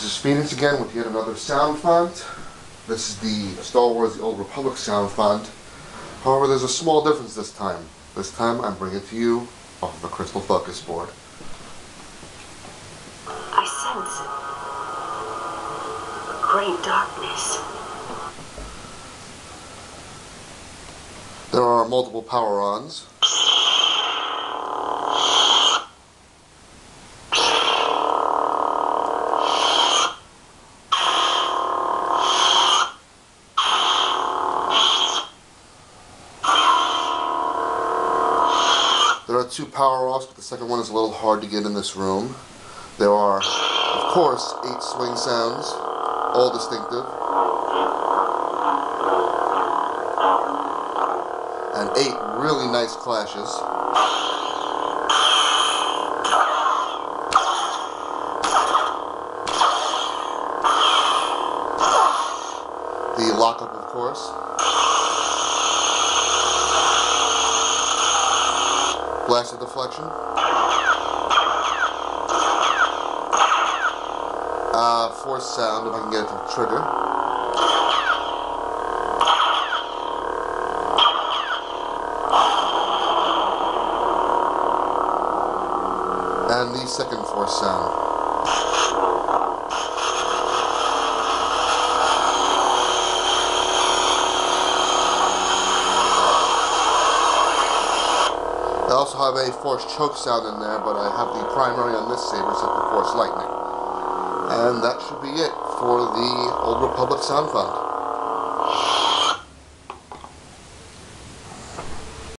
is Phoenix again with yet another sound font. This is the Star Wars The Old Republic sound font. However, there's a small difference this time. This time I'm bringing it to you off of a crystal focus board. I sense a great darkness. There are multiple power-ons. There are 2 power-offs, but the second one is a little hard to get in this room. There are, of course, 8 swing sounds, all distinctive, and 8 really nice clashes. The lockup, of course. Blaster deflection. Force sound, if I can get it to trigger. And the second force sound. I also have a force choke sound in there, but I have the primary on this saber set to force lightning. And that should be it for the Old Republic sound font.